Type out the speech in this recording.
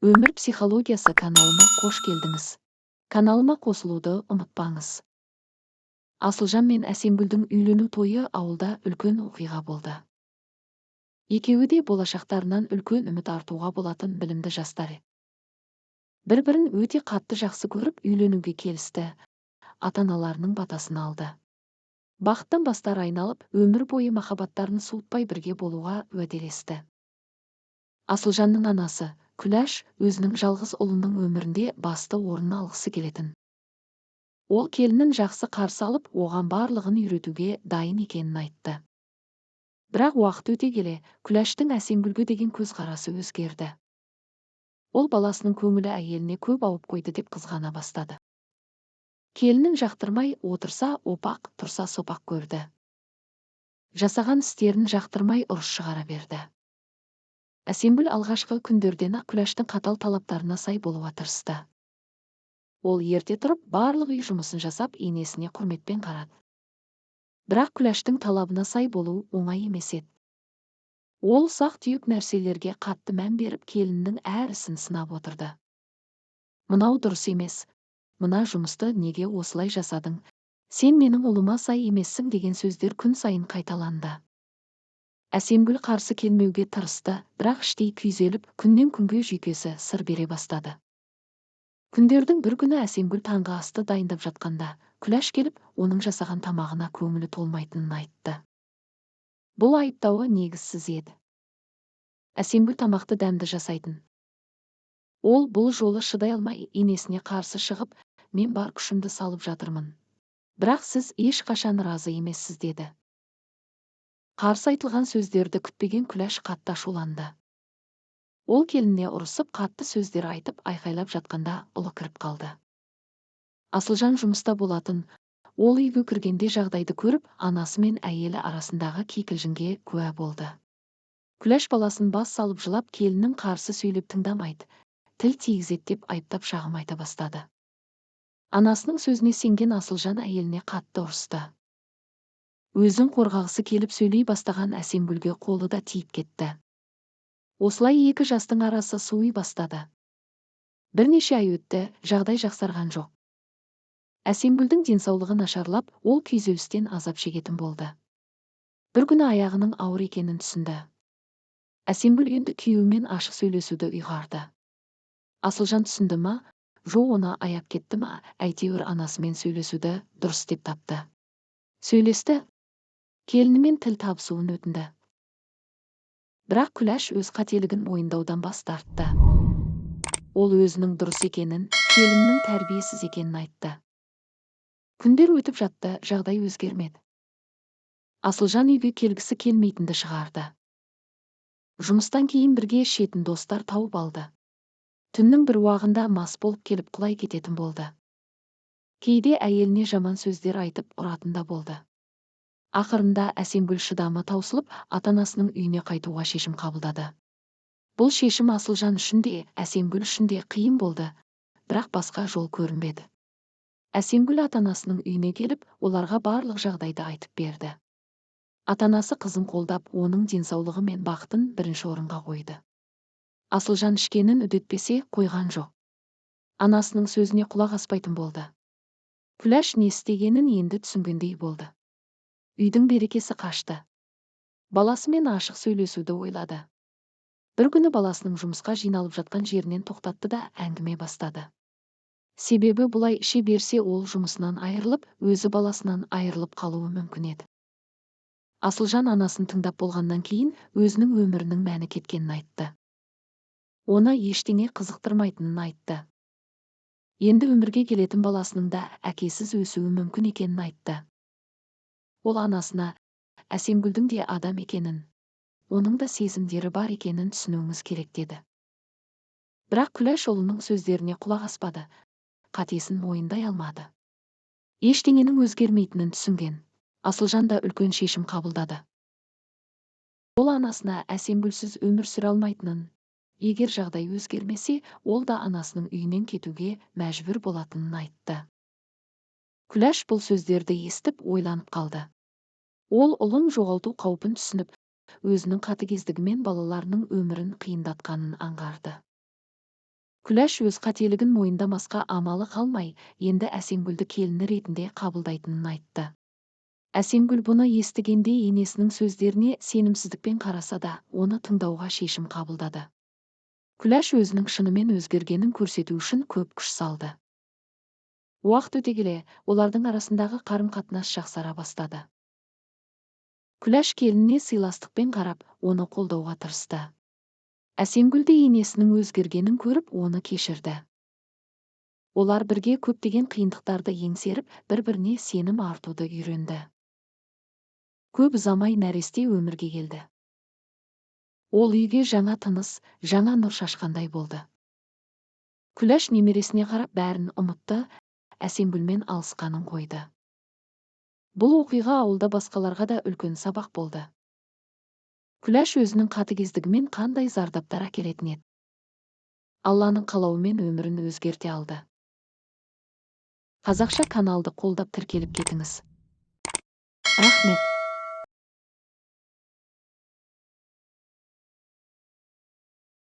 Өмір психологиясы каналыма қош келдіңіз. Каналыма қосылуды ұмытпаңыз. Асылжан мен Әсемгүлдің үйлену тойы ауылда үлкен оқиға болды. Екеуі де болашақтарынан үлкен үміт артуға болатын білімді жастар. Бір-бірін өте қатты жақсы көріп үйленуге келісті, ата-аналарының батасын алды. Бақыттан бастары айналып, өмір бойы махаббаттарын суытпай бірге болуға уәделесті. Асылжанның анасы, Күләш, өзінің жалғыз ұлының өмірінде басты орын алғысы келетін. Ол келінін жақсы қарсы алып, оған барлығын үйретуге дайын екенін айтты. Бірақ уақыт өте келе, Күләштің Әсемгүлге деген көзқарасы өзгерді. Ол баласының көңілі әйеліне көп ауып қойды деп қызғана бастады. Келінін жақтырмай отырса опақ, тұрса сопақ көрді. Жасаған істерін жақтырмай ұрыс шығара берді. Әсемгүл алғашқы күндерден-ақ Күләштің қатал талаптарына сай болуға тырысты. Ол ерте тұрып, барлық үй жұмысын жасап, енесіне құрметпен қарады. Бірақ Күләштің талабына сай болу оңай емес еді. Ол ұсақ-түйек нәрселерге қатты мән беріп, келіннің әр ісін сынап отырды. Мынау дұрыс емес, мына жұмысты неге осылай жасадың, сен менің ұлыма сай емессің деген сөздер күн сайын қайталанды. Әсемгүл қарсы келмеуге тырысты, бірақ іштей күйзеліп, күннен күнге жүйкесі сыр бере бастады. Күндердің бір күні Әсемгүл таңғы асты дайындап жатқанда, Күләш келіп, оның жасаған тамағына көңілі толмайтынын айтты. Бұл айыптауы негізсіз еді. Әсемгүл тамақты дәмді жасайтын. Ол бұл жолы шыдай алмай, енесіне қарсы шығып, мен бар күшімді салып жатырмын. Бірақ сіз ешқашан разы емессіз деді. Қарсы айтылған сөздерді күтпеген Күләш қатты ашуланды. Ол келініне ұрысып, қатты сөздер айтып, айқайлап жатқанда ұлы кіріп қалды. Асылжан жұмыста болатын, ол үйге кіргенде жағдайды көріп, анасы мен әйелі арасындағы кикілжіңге куә болды. Күләш баласын бас салып жылап, келіннің қарсы сөйлеп тыңдамайды, тіл тигізеді деп айыптап шағым айта бастады. Анасының сөзіне сенген Асылжан әйеліне қатты ұрысты. Өзін қорғағысы келіп сөйлей бастаған Әсемгүлге қолы да тиіп кетті. Осылай екі жастың арасы суый бастады. Бірнеше ай өтті, жағдай жақсарған жоқ. Әсемгүлдің денсаулығы нашарлап, ол күйзелістен азап шегетін болды. Бір күні аяғының ауыр екенін түсінді. Әсемгүл енді күйеуімен ашық сөйлесуді ұйғарды. Асылжан түсінді ма, жоқ оны аяп кетті ма, әйтеуір анасымен сөйлесуді дұрыс деп тапты. Сөйлесті, келінімен тіл табысуын өтінді. Бірақ Күләш өз қателігін мойындаудан бас тартты. Ол өзінің дұрыс екенін, келіннің тәрбиесіз екенін айтты. Күндер өтіп жатты, жағдай өзгермеді. Асылжан үйге келгісі келмейтінді шығарды. Жұмыстан кейін бірге ішетін достар тауып алды. Түннің бір уағында мас болып келіп құлай кететін болды. Кейде әйеліне жаман сөздер айтып ұратын да болды. Ақырында Әсемгүл шыдамы таусылып, ата-анасының үйіне қайтуға шешім қабылдады. Бұл шешім Асылжан үшін де, Әсемгүл үшін де қиын болды, бірақ басқа жол көрінбеді. Әсемгүл ата-анасының үйіне келіп, оларға барлық жағдайды айтып берді. Ата-анасы қызын қолдап, оның денсаулығы мен бақытын бірінші орынға қойды. Асылжан ішкенін үдетпесе қойған жоқ. Анасының сөзіне құлақ аспайтын болды. Күләш не істегенін енді түсінгендей болды. Үйдің берекесі қашты. Баласымен ашық сөйлесуді ойлады. Бір күні баласының жұмысқа жиналып жатқан жерінен тоқтатты да әңгіме бастады. Себебі бұлай іше берсе ол жұмысынан айырылып, өзі баласынан айырылып қалуы мүмкін еді. Асылжан анасын тыңдап болғаннан кейін өзінің өмірінің мәні кеткенін айтты. Оны ештеңе қызықтырмайтынын айтты. Енді өмірге келетін баласының да әкесіз өсуі мүмкін екенін айтты. Ол анасына, Әсемгүлдің де адам екенін, оның да сезімдері бар екенін түсінуіңіз керек деді. Бірақ Күләш ұлының сөздеріне құлақ аспады, қатесін мойындай алмады. Ештеңенің өзгермейтінін түсінген, Асылжан да үлкен шешім қабылдады. Ол анасына Әсемгүлсіз өмір сүре алмайтынын, егер жағдай өзгермесе, ол да анасының үйінен кетуге мәжбүр болатынын айтты. Күләш бұл сөздерді естіп ойланып қалды. Ол ұлын жоғалту қаупін түсініп, өзінің қатыгездігімен балаларының өмірін қиындатқанын аңғарды. Күләш өз қателігін мойындамасқа амалы қалмай, енді Әсемгүлді келіні ретінде қабылдайтынын айтты. Әсемгүл бұны естігенде енесінің сөздеріне сенімсіздікпен қараса да, оны тыңдауға шешім қабылдады. Күләш өзінің шынымен өзгергенін көрсету үшін көп күш салды. Уақыт өте келе, олардың арасындағы қарым-қатынас жақсара бастады. Күләш келініне сыйластықпен қарап, оны қолдауға тырысты. Әсемгүл де енесінің өзгергенін көріп, оны кешірді. Олар бірге көптеген қиындықтарды еңсеріп, бір-біріне сенім артуды үйренді. Көп ұзамай нәресте өмірге келді. Ол үйге жаңа тыныс, жаңа нұр шашқандай болды. Күләш немересіне қарап бәрін ұмытты, Әсемгүлмен алысқанын қойды. Бұл оқиға ауылда басқаларға да үлкен сабақ болды. Күләш өзінің қатыгездігімен қандай зардаптар әкелетін еді. Алланың қалауымен өмірін өзгерте алды. Қазақша каналды қолдап тіркеліп кетіңіз. Рахмет.